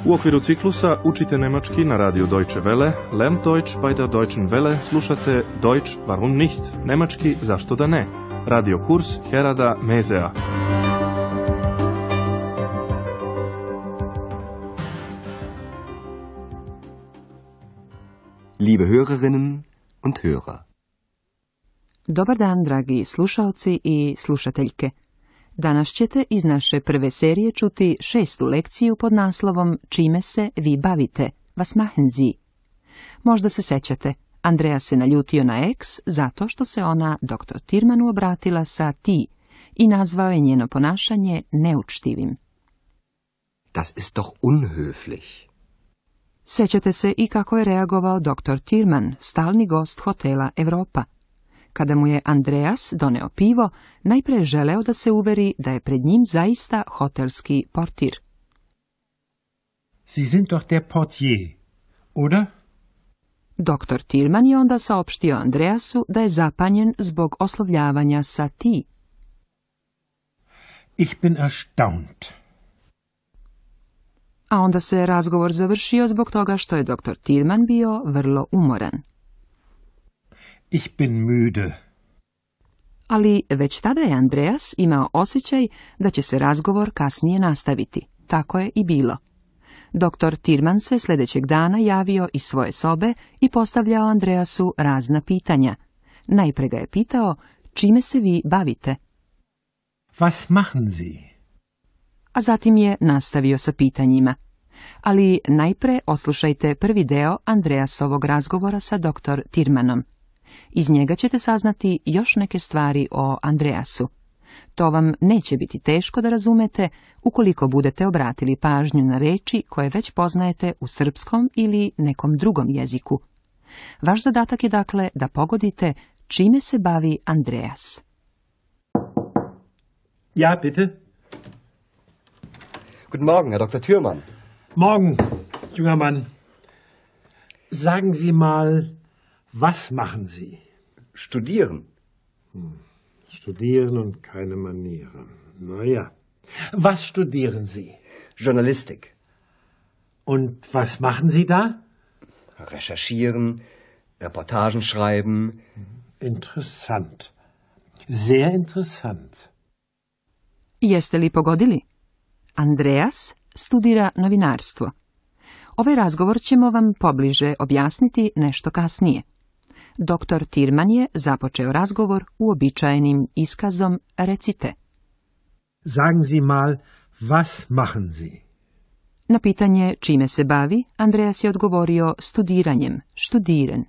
U okviru ciklusa Učite nemački na radiju Deutsche Welle, Lernt Deutsch bei der Deutschen Welle, slušate Deutsch warum nicht, nemački zašto da ne, radio kurs Herada Mezea. Liebe Hörerinnen und Hörer. Dobar dan, dragi slušaoci i slušateljke. Danas ćete iz naše prve serije čuti 6. lekciju pod naslovom Čime se vi bavite, was machen Sie? Možda se sećate, Andreas se naljutio na ex zato što se ona dr. Tirmanu obratila sa ti i nazvao je njeno ponašanje neučtivim. Das ist doch unhöflich. Sećate se i kako je reagovao dr. Tirman, stalni gost hotela Europa. Kada mu je Andreas doneo pivo, najprije želeo da se uveri da je pred njim zaista hotelski portir. Sie sind doch der Portier, oder? Dr. Tirman je onda saopštio Andreasu da je zapanjen zbog oslovljavanja sa ti. Ich bin erstaunt. A onda se razgovor završio zbog toga što je dr. Tirman bio vrlo umoran. Ich bin müde. Ali već tada je Andreas imao osjećaj da će se razgovor kasnije nastaviti. Tako je i bilo. Dr. Tirman se sljedećeg dana javio iz svoje sobe i postavljao Andreasu razna pitanja. Najprije ga je pitao, čime se vi bavite? Was machen Sie? A zatim je nastavio sa pitanjima. Ali najprije oslušajte prvi deo Andreasovog razgovora sa dr. Tirmanom. Iz njega ćete saznati još neke stvari o Andreasu. To vam neće biti teško da razumete ukoliko budete obratili pažnju na reči koje već poznajete u srpskom ili nekom drugom jeziku. Vaš zadatak je dakle da pogodite čime se bavi Andreas. Ja, bitte. Guten Morgen, Herr Dr. Thürmann. Morgen, junger Mann. Sagen Sie mal, was machen Sie? Studieren. Studieren und keine Manieren. Na ja. Was studieren Sie? Journalistik. Und was machen Sie da? Recherchieren, Reportagen schreiben. Interessant. Sehr interessant. Jeste li pogodili? Andreas studira novinarstvo. Ovaj razgovor ćemo vam pobliže objasniti nešto kasnije. Dr. Tirman je započeo razgovor uobičajenim iskazom recite. Sagen Sie mal, was machen Sie? Na pitanje čime se bavi, Andreas je odgovorio studiranjem, studieren.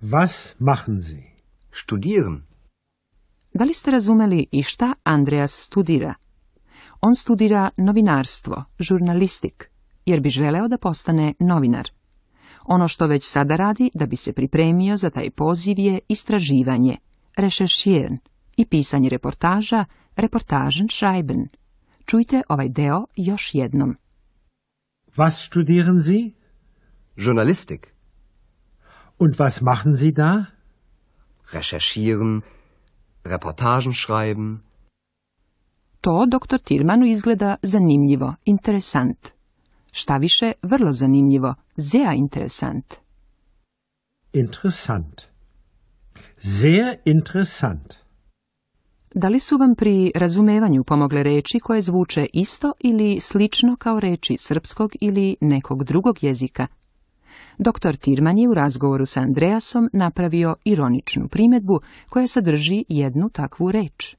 Was machen Sie? Studieren. Da li ste razumeli i šta Andreas studira? On studira novinarstvo, žurnalistik, jer bi želeo da postane novinar. Ono što već sada radi da bi se pripremio za taj poziv je istraživanje, recherchieren, i pisanje reportaža, Reportagen schreiben. Čujte ovaj deo još jednom. Was studieren Sie? Journalistik. Und was machen Sie da? Recherchieren, Reportagen schreiben. To dr. Tirmanu izgleda zanimljivo, interesant. Šta više, vrlo zanimljivo, sehr interessant. Interessant. Sehr interessant. Da li su vam pri razumevanju pomogle reči koje zvuče isto ili slično kao reči srpskog ili nekog drugog jezika? Dr. Tirman je u razgovoru sa Andreasom napravio ironičnu primjedbu koja sadrži jednu takvu reč.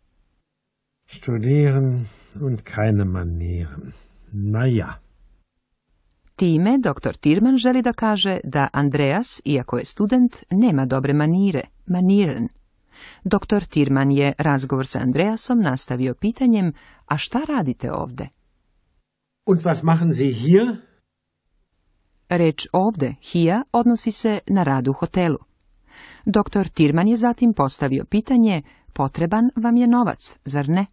Studieren und keine Manieren. Na ja. Time dr. Tirman želi da kaže da Andreas, iako je student, nema dobre manire, manieren. Dr. Tirman je razgovor sa Andreasom nastavio pitanjem, a šta radite ovde? Und was machen Sie hier? Reč ovde, hier, odnosi se na rad u hotelu. Dr. Tirman je zatim postavio pitanje, potreban vam je novac, zar ne?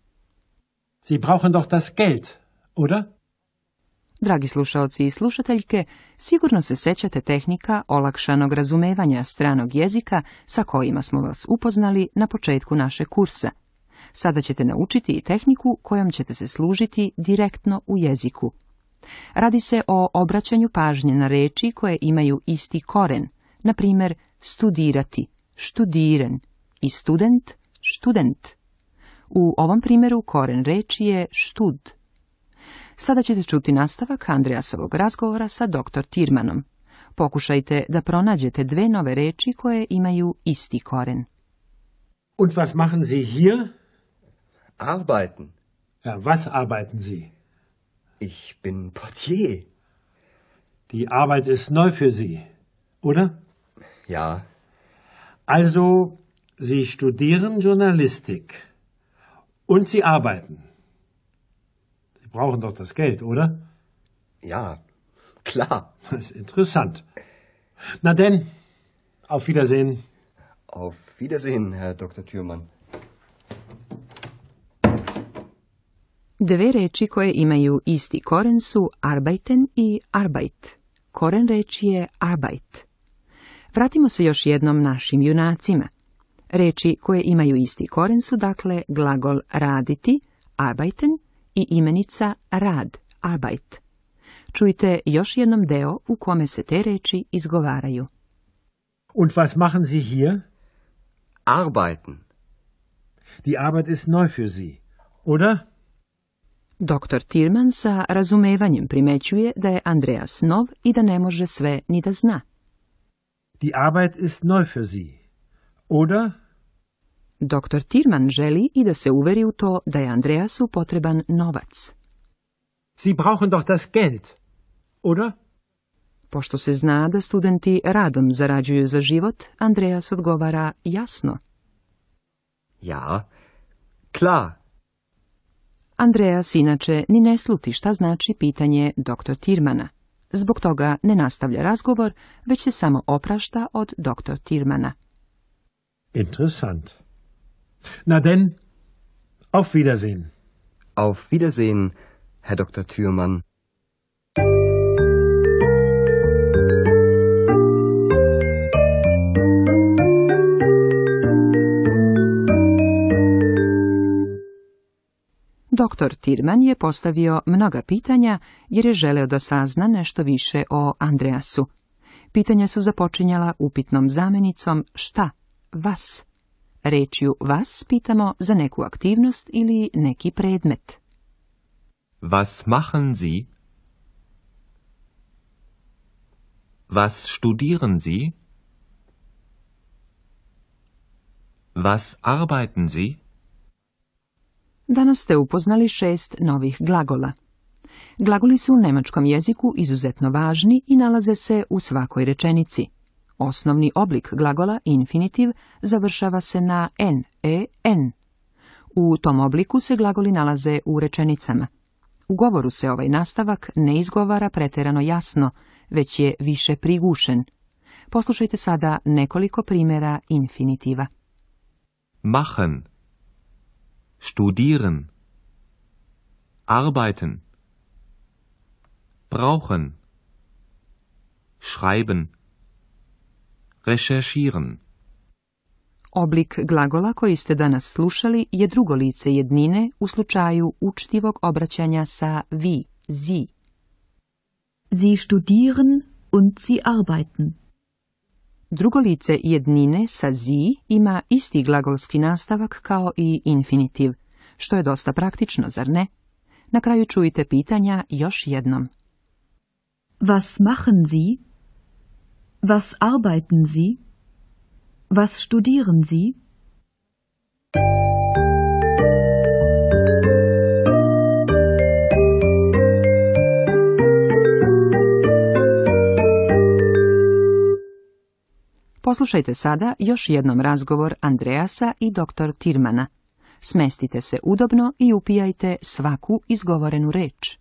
Sie brauchen doch das Geld, oder? Dragi slušaoci i slušateljke, sigurno se sećate tehnika olakšanog razumevanja stranog jezika sa kojima smo vas upoznali na početku našeg kursa. Sada ćete naučiti i tehniku kojom ćete se služiti direktno u jeziku. Radi se o obraćanju pažnje na reči koje imaju isti koren, na primjer studirati, studieren i student, student. U ovom primjeru koren reči je stud. Sada ćete čuti nastavak Andreasovog razgovora sa dr. Tirmanom. Pokušajte da pronađete dve nove reči koje imaju isti koren. Und was machen Sie hier? Arbeiten. Ja, was arbeiten Sie? Ich bin Portier. Die Arbeit ist neu für Sie, oder? Ja. Also, Sie studieren Journalistik. Und Sie arbeiten. Sie brauchen doch das Geld, oder? Ja, klar. Das ist interessant. Na denn, auf Wiedersehen. Auf Wiedersehen, Herr Dr. Thürmann. Dve reči koje imaju isti koren su arbeiten i arbeit. Koren reči je arbeit. Vratimo se još jednom našim junacima. Reči koje imaju isti koren su dakle glagol raditi, arbeiten, i imenica rad, arbeit. Čujte još jednom deo u kome se te reči izgovaraju. Und was machen Sie hier? Arbeiten. Die Arbeit ist neu für Sie, oder? Dr. Tirman sa razumevanjem primećuje da je Andreas nov i da ne može sve ni da zna. Die Arbeit ist neu für Sie, oder? Dr. Tirman želi i da se uveri u to da je Andreasu potreban novac. Sie brauchen doch das Geld, oder? Pošto se zna da studenti radom zarađuju za život, Andreas odgovara jasno. Ja, klar. Andreas inače ni ne sluti šta znači pitanje dr. Tirmana. Zbog toga ne nastavlja razgovor, već se samo oprašta od dr. Tirmana. Interessant. Na denn, auf Wiedersehen. Auf Wiedersehen, Herr Dr. Thürmann. Dr. Tirman je postavio mnoga pitanja jer je želeo da sazna nešto više o Andreasu. Pitanja su započinjala upitnom zamenicom šta, vas. Rečju vas pitamo za neku aktivnost ili neki predmet. Was machen Sie? Was studieren Sie? Was arbeiten Sie? Danas ste upoznali 6 novih glagola. Glagoli su u nemačkom jeziku izuzetno važni i nalaze se u svakoj rečenici. Osnovni oblik glagola, infinitiv, završava se na n. U tom obliku se glagoli nalaze u rečenicama. U govoru se ovaj nastavak ne izgovara pretjerano jasno, već je više prigušen. Poslušajte sada nekoliko primjera infinitiva. Machen. Studieren. Arbeiten. Brauchen. Schreiben. Recherchieren. Oblik glagola koji ste danas slušali je drugo lice jednine u slučaju učtivog obraćanja sa vi, Sie. Sie studieren und sie arbeiten. Drugo lice jednine sa Sie ima isti glagolski nastavak kao i infinitiv, što je dosta praktično, zar ne? Na kraju čujte pitanja još jednom. Was machen Sie? Was arbeiten Sie? Was studieren Sie? Poslušajte sada još jednom razgovor Andreasa i dr. Tirmana. Smestite se udobno i upijajte svaku izgovorenu reč.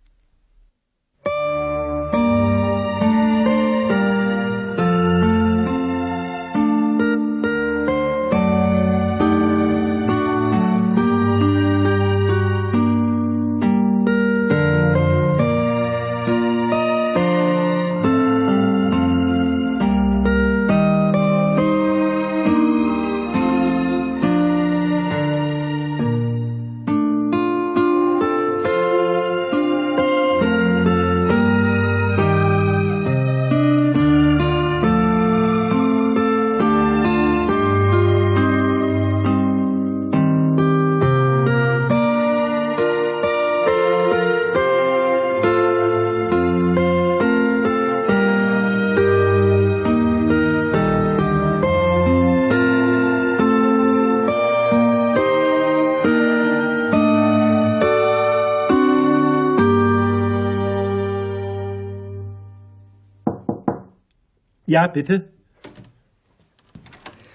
Ja, bitte.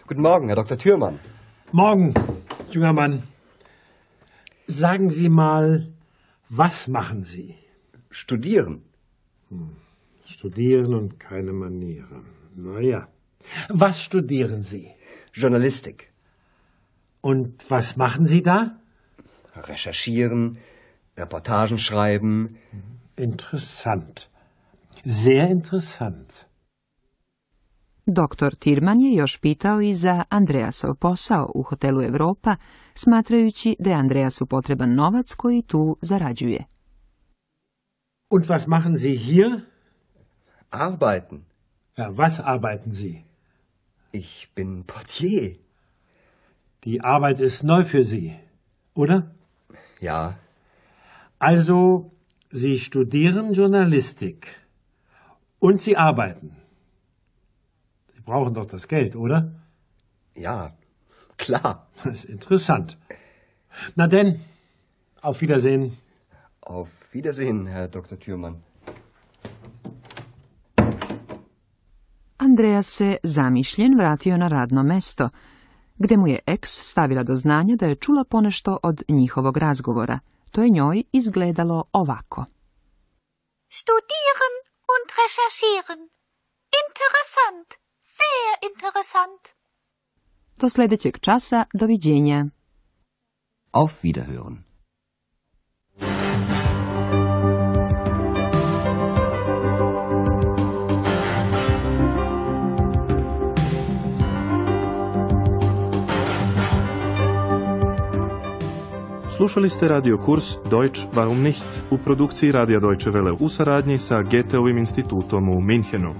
Guten Morgen, Herr Dr. Thürmann. Morgen, junger Mann. Sagen Sie mal, was machen Sie? Studieren. Studieren und keine Manieren. Na ja. Was studieren Sie? Journalistik. Und was machen Sie da? Recherchieren, Reportagen schreiben. Interessant. Sehr interessant. Doktor Tirman je još pitao i za Andreasov posao u hotelu Europa, smatrajući da je Andreasu potreban novac koji tu zarađuje. Und was machen Sie hier? Arbeiten. Ja, was arbeiten Sie? Ich bin Portier. Die Arbeit ist neu für Sie, oder? Ja, Also, Sie studieren Journalistik. Und Sie arbeiten. Sie brauchen doch das Geld, oder? ja, klar. Das ist interessant. Na denn, auf Wiedersehen. Auf Wiedersehen, Herr Dr. Thürmann. Andreas se zamišljen vratio na radno mesto, gde mu je eks stavila do znanja da je čula ponešto od njihovog razgovora. To je njoj izgledalo ovako. Studieren und recherchieren. Interessant, sehr interessant. Do sljedećeg časa, doviđenja. Auf Wiederhören. Slušali ste radio kurs Deutsch warum nicht u produkciji Radija Deutsche Welle u saradnji sa Goetheovim institutom u Minhenu.